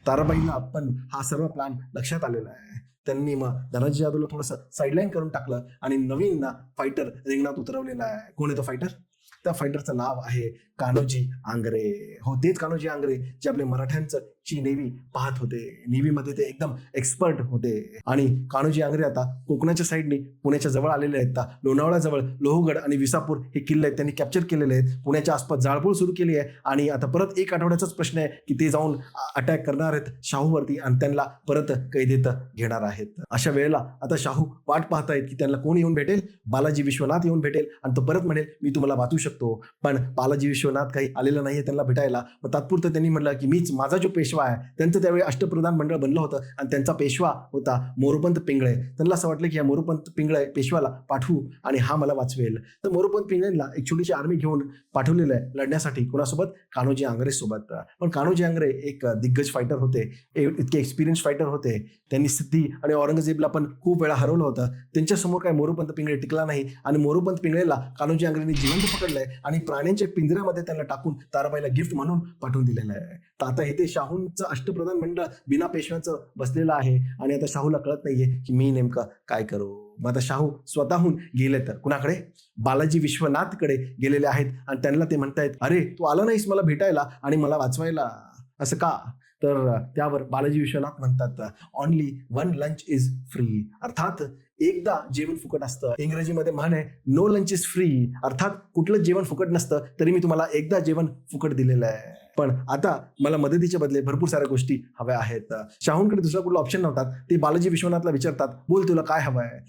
ताराबाईंना पण हा सर्व प्लॅन लक्षात आलेला आहे. त्यांनी मग धनाजी जाधवला थोडंसं साईडलाईन करून टाकलं आणि नवीन फायटर रिंगणात उतरवलेला आहे. कोण आहे तो फायटर? त्या फायटरचं नाव आहे कान्होजी आंग्रे. हो, तेच कान्होजी आंग्रे जे आपले मराठ्यांचं ची नेव्ही पाहत होते. नेव्हीमध्ये ते एकदम एक्सपर्ट होते. आणि कान्होजी आंग्रे आता कोकणाच्या साईडनी पुण्याच्या जवळ आलेले आहेत. लोणावळ्याजवळ लोहगड आणि विसापूर हे किल्ले आहेत त्यांनी कॅप्चर केलेले आहेत. पुण्याच्या आसपास जाळपोळ सुरू केली आहे आणि आता परत एक आठवड्याचाच प्रश्न आहे की ते जाऊन अटॅक करणार आहेत शाहूवरती आणि त्यांना परत कैदेत घेणार आहेत. अशा वेळेला आता शाहू वाट पाहतायत की त्यांना कोण येऊन भेटेल. बालाजी विश्वनाथ येऊन भेटेल आणि तो परत म्हणेल मी तुम्हाला वाचू शकतो. पण बालाजी विश्वनाथ काही आलेला नाहीये त्यांना भेटायला. मग तात्पुरतं त्यांनी म्हटलं की मीच, माझा जो पेशवा आहे, त्यांचं त्यावेळी अष्टप्रधान मंडळ बनलं होतं आणि त्यांचा पेशवा होता मोरोपंत पिंगळे. त्यांना असं वाटलं की या मोरोपंत पिंगळे पेशवाला पाठवू आणि हा मला वाचवेल. तर मोरोपंत पिंगळेंना एक छोटीशी आर्मी घेऊन पाठवलेलं आहे लढण्यासाठी. कोणासोबत? कान्होजी आंग्रे सोबत. पण कान्होजी आंग्रे एक दिग्गज फायटर होते, इतके एक्सपिरियन्स फायटर होते. त्यांनी सिद्धी आणि औरंगजेबला पण खूप वेळा हरवलं होतं. त्यांच्यासमोर काय मोरोपंत पिंगळे टिकला नाही आणि मोरोपंत पिंगळेला कान्होजी आंग्रेंनी जिवंत पकडलंय आणि प्राण्यांच्या पिंजऱ्यामध्ये त्यांना टाकून ताराबाईला गिफ्ट म्हणून पाठवून दिलेलं आहे. तर आता इथे शाहूंचं अष्टप्रधान मंडळ बिना पेशव्यांचं बसलेलं आहे आणि आता शाहूला कळत नाहीये की मी नेमकं काय करू. मग आता शाहू स्वतःहून गेले तर कुणाकडे? बालाजी विश्वनाथकडे गेलेले आहेत आणि त्यांना ते म्हणतायत अरे तू आला नाहीस मला भेटायला आणि मला वाचवायला, असं का? तर त्यावर बालाजी विश्वनाथ म्हणतात only one lunch is free. अर्थात एकदा जेवण फुकट असतं. इंग्रजीमध्ये म्हण आहे नो लंच इज फ्री. अर्थात कुठलं जेवण फुकट नसतं, तरी मी तुम्हाला एकदा जेवण फुकट दिलेलं आहे. पण आता मला मदतीच्या बदले भरपूर साऱ्या गोष्टी हव्या आहेत. शाहूंकडे दुसरा कुठला ऑप्शन नव्हता. ते बालाजी विश्वनाथला विचारतात बोल तुला काय हवं आहे.